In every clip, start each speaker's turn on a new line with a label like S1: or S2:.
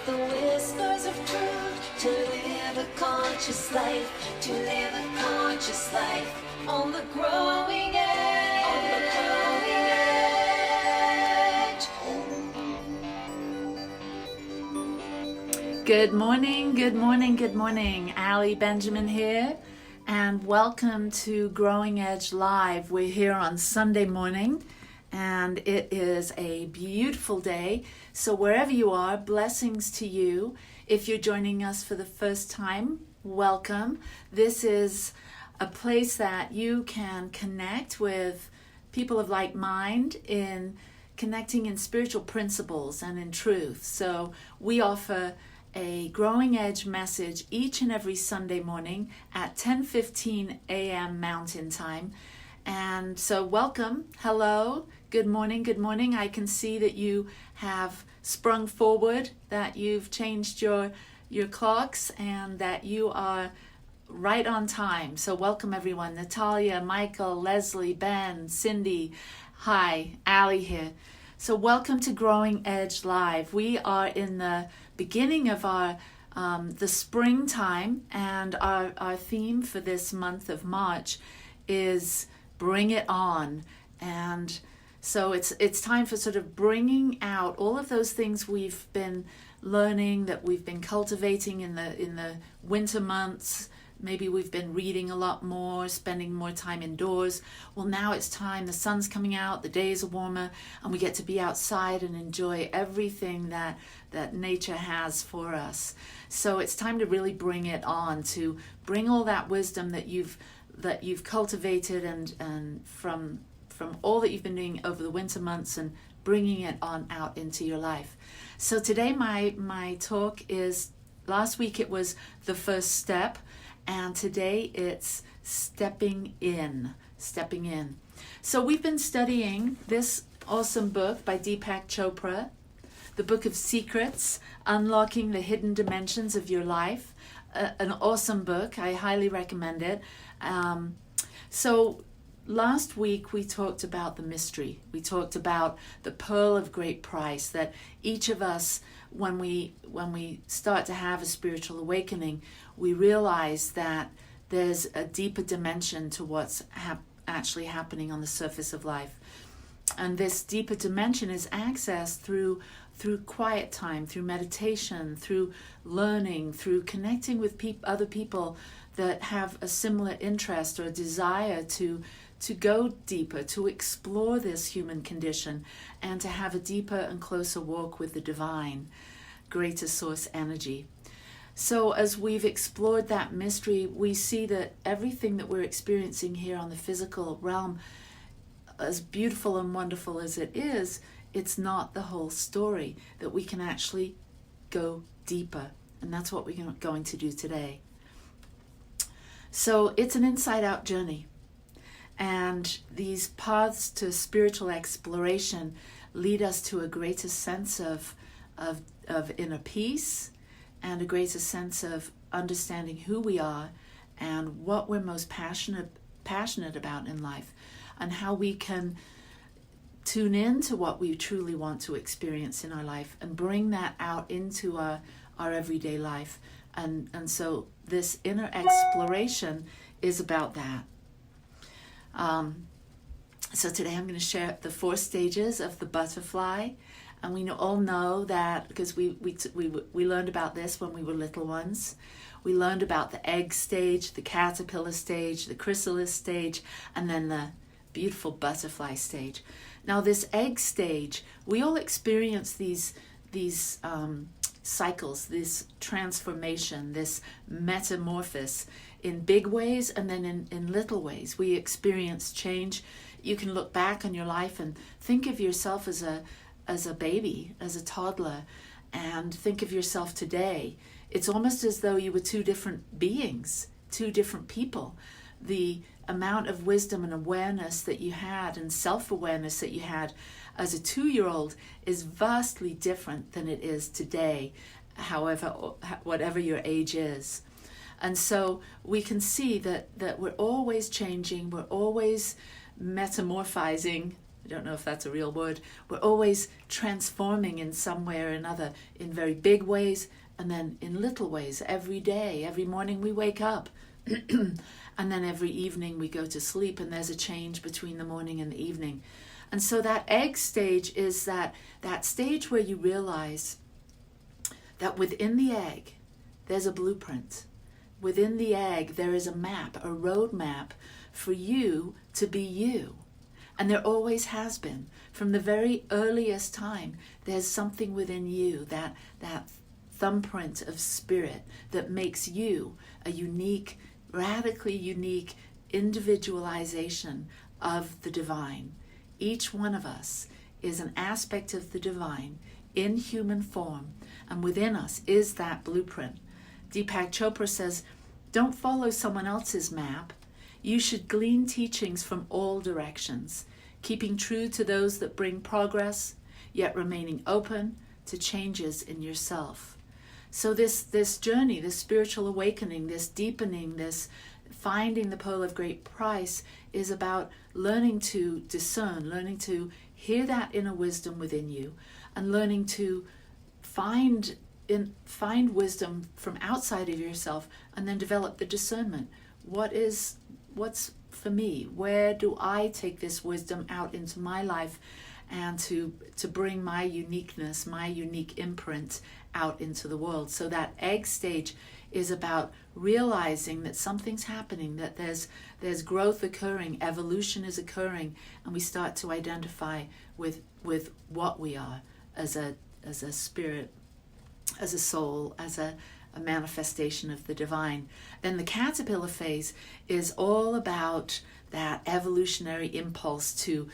S1: the whispers of truth, to live a conscious life, to live a conscious life on the growing edge, on the growing edge.
S2: Good morning, good morning, good morning. Allie Benjamin here, and welcome to Growing Edge Live. We're here on Sunday morning, and it is a beautiful day. So wherever you are, blessings to you. If you're joining us for the first time, welcome. This is a place that you can connect with people of like mind in connecting in spiritual principles and in truth. So we offer a Growing Edge message each and every Sunday morning at 10:15 a.m. Mountain Time. And so welcome, hello, good morning, good morning. I can see that you have sprung forward, that you've changed your clocks, and that you are right on time. So welcome everyone. Natalia, Michael, Leslie, Ben, Cindy, hi, Allie here. So welcome to Growing Edge Live. We are in the beginning of our the springtime, and our theme for this month of March is Bring It On. And so it's time for sort of bringing out all of those things we've been learning, that we've been cultivating in the winter months. Maybe we've been reading a lot more, spending more time indoors. Well, now it's time. The sun's coming out, the days are warmer, and we get to be outside and enjoy everything that nature has for us. So it's time to really bring it on, to bring all that wisdom that you've cultivated and from all that you've been doing over the winter months, and bringing it on out into your life. So today my talk is, last week it was the first step, and today it's stepping in. So we've been studying this awesome book by Deepak Chopra, the Book of Secrets, Unlocking the Hidden Dimensions of Your Life. An awesome book. I highly recommend it. So last week we talked about the mystery. We talked about the pearl of great price, that each of us, when we start to have a spiritual awakening, we realize that there's a deeper dimension to what's actually happening on the surface of life. And this deeper dimension is accessed through quiet time, through meditation, through learning, through connecting with other people that have a similar interest or desire to go deeper, to explore this human condition, and to have a deeper and closer walk with the divine, greater source energy. So as we've explored that mystery, we see that everything that we're experiencing here on the physical realm, as beautiful and wonderful as it is, it's not the whole story, that we can actually go deeper. And that's what we're going to do today. So it's an inside-out journey. And these paths to spiritual exploration lead us to a greater sense of inner peace, and a greater sense of understanding who we are and what we're most passionate about in life, and how we can tune in to what we truly want to experience in our life and bring that out into our everyday life. And so this inner exploration is about that. So today I'm going to share the 4 stages of the butterfly. And we all know that because we learned about this when we were little ones. We learned about the egg stage, the caterpillar stage, the chrysalis stage, and then the beautiful butterfly stage. Now this egg stage, we all experience these cycles, this transformation, this metamorphosis in big ways, and then in little ways. We experience change. You can look back on your life and think of yourself as a baby, as a toddler, and think of yourself today. It's almost as though you were 2 different beings, 2 different people. The amount of wisdom and awareness that you had, and self-awareness that you had as a 2-year-old, is vastly different than it is today, whatever your age is. And so we can see that we're always changing, we're always metamorphizing I don't know if that's a real word. We're always transforming in some way or another, in very big ways and then in little ways every day. Every morning we wake up and then every evening we go to sleep, and there's a change between the morning and the evening. And so that egg stage is that stage where you realize that within the egg there's a blueprint. Within the egg there is a map, a road map for you to be you. And there always has been. From the very earliest time, there's something within you, that thumbprint of spirit that makes you a unique, radically unique individualization of the divine. Each one of us is an aspect of the divine in human form, and within us is that blueprint. Deepak Chopra says, don't follow someone else's map. You should glean teachings from all directions, keeping true to those that bring progress, yet remaining open to changes in yourself. So this journey, this spiritual awakening, this deepening, this finding the pearl of great price is about learning to discern, learning to hear that inner wisdom within you, and learning to find wisdom from outside of yourself, and then develop the discernment. What's for me? Where do I take this wisdom out into my life, and to bring my uniqueness, my unique imprint out into the world? So that egg stage is about realizing that something's happening, that there's growth occurring, evolution is occurring, and we start to identify with what we are as a spirit, as a soul, as a manifestation of the divine. Then the caterpillar phase is all about that evolutionary impulse to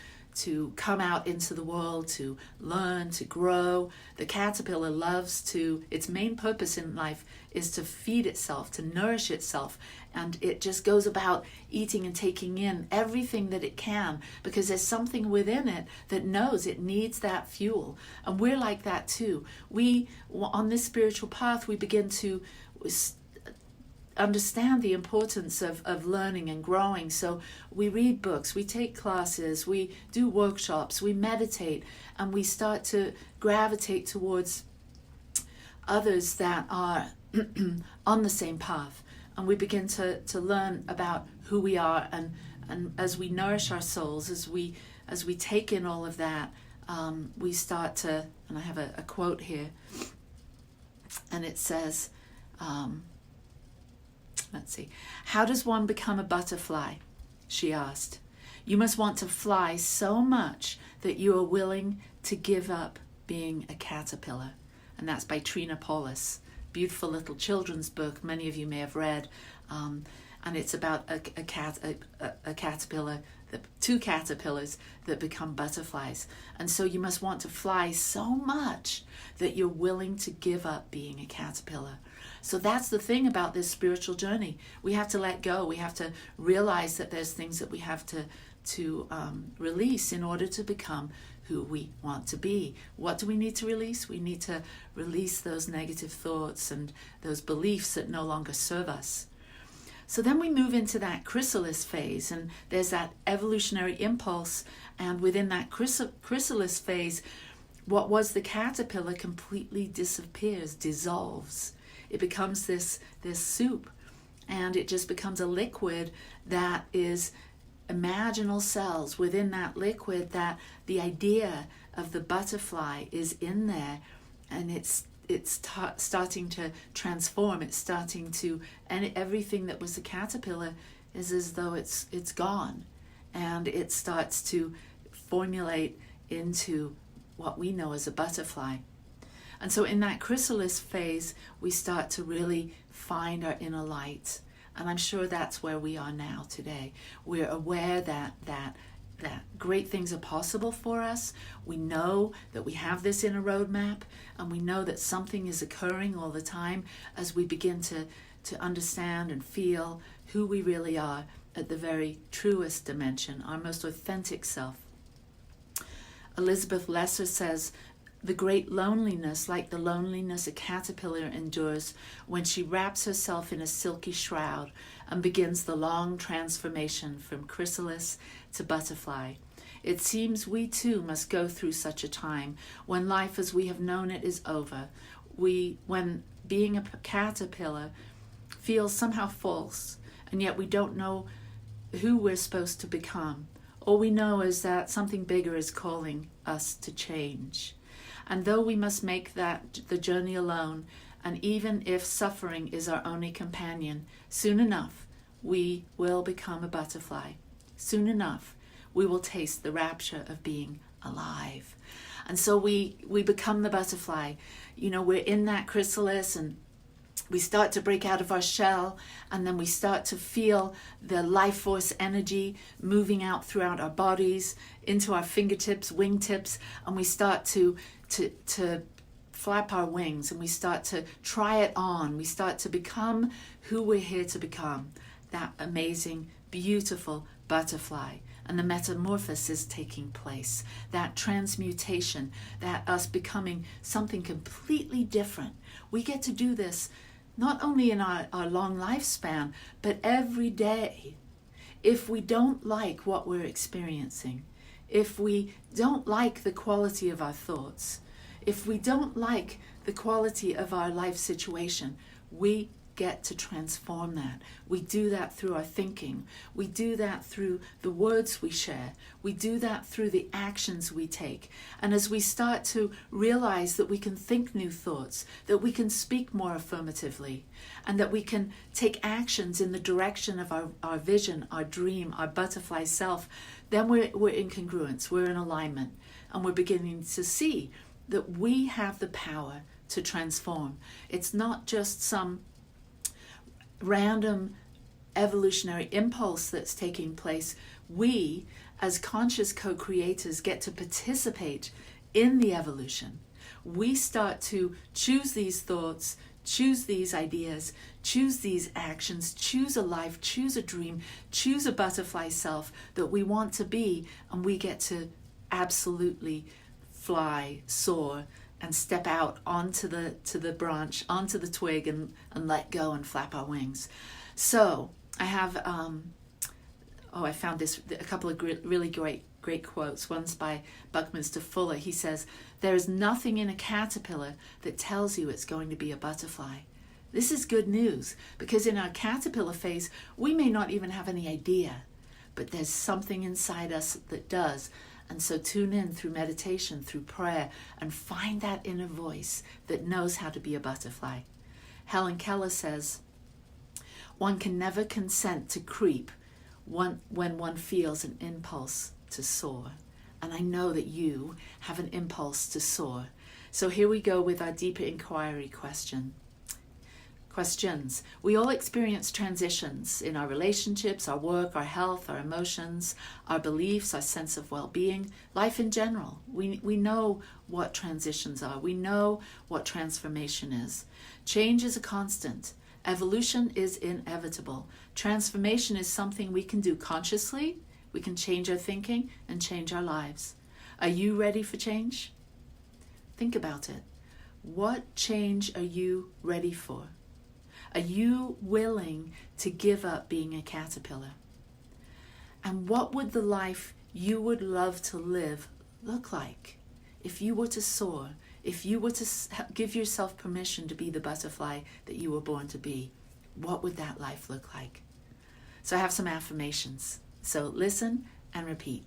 S2: come out into the world, to learn, to grow. The caterpillar loves to, its main purpose in life is to feed itself, to nourish itself, and it just goes about eating and taking in everything that it can, because there's something within it that knows it needs that fuel. And we're like that too. We, on this spiritual path, we begin to understand the importance of learning and growing. So we read books, we take classes, we do workshops, we meditate, and we start to gravitate towards others that are on the same path. And we begin to learn about who we are, and as we nourish our souls, as we take in all of that, we start to, and I have a quote here, and it says, let's see. How does one become a butterfly? She asked. You must want to fly so much that you are willing to give up being a caterpillar. And that's by Trina Paulus. Beautiful little children's book. Many of you may have read. And it's about a caterpillar, two caterpillars that become butterflies. And so you must want to fly so much that you're willing to give up being a caterpillar. So that's the thing about this spiritual journey. We have to let go. We have to realize that there's things that we have to release in order to become who we want to be. What do we need to release? We need to release those negative thoughts and those beliefs that no longer serve us. So then we move into that chrysalis phase, and there's that evolutionary impulse, and within that chrysalis phase, what was the caterpillar completely disappears, dissolves. It becomes this soup, and it just becomes a liquid that is imaginal cells. Within that liquid, that the idea of the butterfly is in there, and it's starting to transform. It's starting to, and everything that was the caterpillar is as though it's gone, and it starts to formulate into what we know as a butterfly. And so in that chrysalis phase, we start to really find our inner light. And I'm sure that's where we are now today. We're aware that great things are possible for us. We know that we have this inner roadmap, and we know that something is occurring all the time as we begin to understand and feel who we really are at the very truest dimension, our most authentic self. Elizabeth Lesser says, the great loneliness, like the loneliness a caterpillar endures when she wraps herself in a silky shroud and begins the long transformation from chrysalis to butterfly. It seems we too must go through such a time when life as we have known it is over. When being a caterpillar feels somehow false, and yet we don't know who we're supposed to become. All we know is that something bigger is calling us to change. And though we must make the journey alone, and even if suffering is our only companion, soon enough we will become a butterfly. Soon enough we will taste the rapture of being alive. And so we become the butterfly. We're in that chrysalis, and we start to break out of our shell, and then we start to feel the life force energy moving out throughout our bodies, into our fingertips, wingtips, and we start to flap our wings, and we start to try it on. We start to become who we're here to become, that amazing, beautiful butterfly. And the metamorphosis is taking place, that transmutation, that us becoming something completely different. We get to do this not only in our long lifespan, but every day. If we don't like what we're experiencing, if we don't like the quality of our thoughts, if we don't like the quality of our life situation, we get to transform that. We do that through our thinking. We do that through the words we share. We do that through the actions we take. And as we start to realize that we can think new thoughts, that we can speak more affirmatively, and that we can take actions in the direction of our vision, our dream, our butterfly self, then we're in congruence, we're in alignment, and we're beginning to see that we have the power to transform. It's not just some random evolutionary impulse that's taking place. We, as conscious co-creators, get to participate in the evolution. We start to choose these thoughts, choose these ideas, choose these actions, choose a life, choose a dream, choose a butterfly self that we want to be, and we get to absolutely fly, soar, and step out onto the branch, onto the twig, and let go and flap our wings. So I have, I found a couple of really great quotes. One's by Buckminster Fuller. He says, "There is nothing in a caterpillar that tells you it's going to be a butterfly." This is good news, because in our caterpillar phase, we may not even have any idea, but there's something inside us that does. And so tune in through meditation, through prayer, and find that inner voice that knows how to be a butterfly. Helen Keller says, "One can never consent to creep when one feels an impulse to soar." And I know that you have an impulse to soar. So here we go with our deeper inquiry questions. We all experience transitions in our relationships, our work, our health, our emotions, our beliefs, our sense of well-being, life in general. We know what transitions are. We know what transformation is. Change is a constant. Evolution is inevitable. Transformation is something we can do consciously. We can change our thinking and change our lives. Are you ready for change? Think about it. What change are you ready for? Are you willing to give up being a caterpillar? And what would the life you would love to live look like if you were to soar, if you were to give yourself permission to be the butterfly that you were born to be? What would that life look like? So I have some affirmations. So listen and repeat.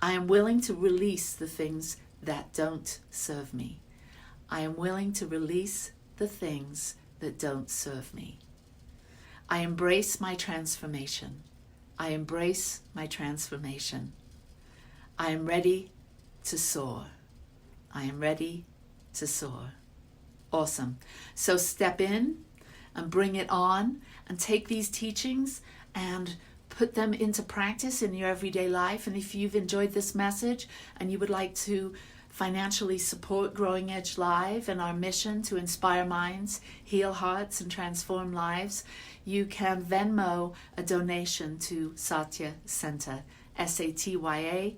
S2: I am willing to release the things that don't serve me. I am willing to release the things that don't serve me. I embrace my transformation. I embrace my transformation. I am ready to soar. I am ready to soar. Awesome. So step in and bring it on, and take these teachings and put them into practice in your everyday life. And if you've enjoyed this message and you would like to financially support Growing Edge Live and our mission to inspire minds, heal hearts, and transform lives, you can Venmo a donation to Satya Center, SATYACENTER.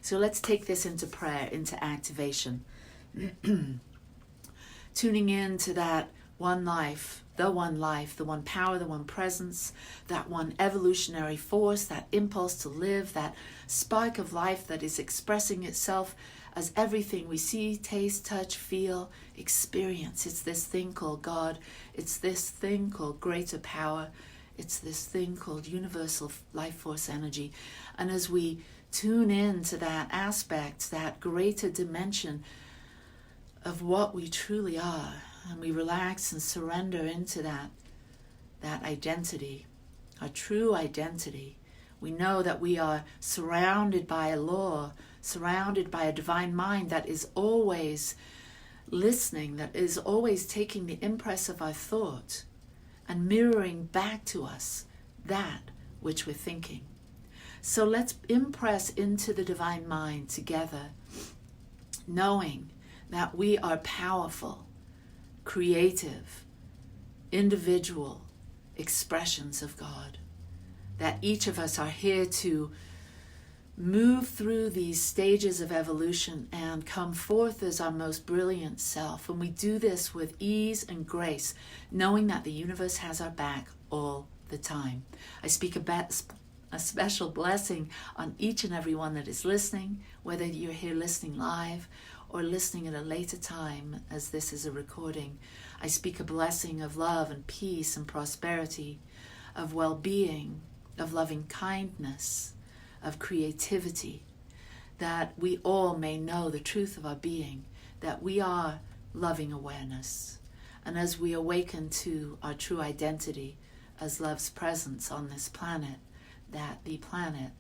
S2: So let's take this into prayer, into activation. Tuning in to that one life, the one power, the one presence, that one evolutionary force, that impulse to live, that spark of life that is expressing itself as everything we see, taste, touch, feel, experience. It's this thing called God. It's this thing called greater power. It's this thing called universal life force energy. And as we tune in to that aspect, that greater dimension of what we truly are, and we relax and surrender into that identity, our true identity, we know that we are surrounded by a law, surrounded by a divine mind that is always listening, that is always taking the impress of our thought and mirroring back to us that which we're thinking. So let's impress into the divine mind together, knowing that we are powerful, creative, individual expressions of God, that each of us are here to move through these stages of evolution and come forth as our most brilliant self. And we do this with ease and grace, knowing that the universe has our back all the time. I speak a special blessing on each and every one that is listening, whether you're here listening live or listening at a later time as this is a recording. I speak a blessing of love and peace and prosperity, of well-being, of loving kindness, of creativity, that we all may know the truth of our being, that we are loving awareness. And as we awaken to our true identity as love's presence on this planet, that the planet,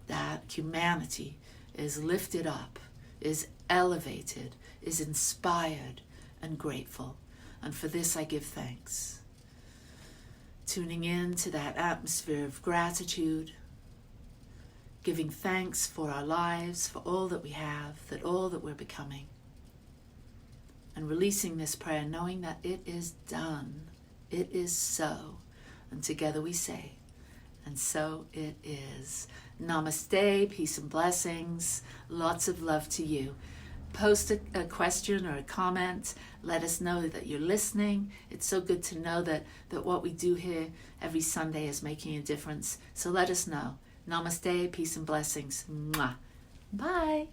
S2: that humanity is lifted up, is elevated, is inspired and grateful. And for this I give thanks. Tuning in to that atmosphere of gratitude, giving thanks for our lives, for all that we have, that all that we're becoming. And releasing this prayer, knowing that it is done. It is so. And together we say, and so it is. Namaste, peace and blessings. Lots of love to you. Post a question or a comment. Let us know that you're listening. It's so good to know that what we do here every Sunday is making a difference. So let us know. Namaste, peace and blessings. Mwah. Bye.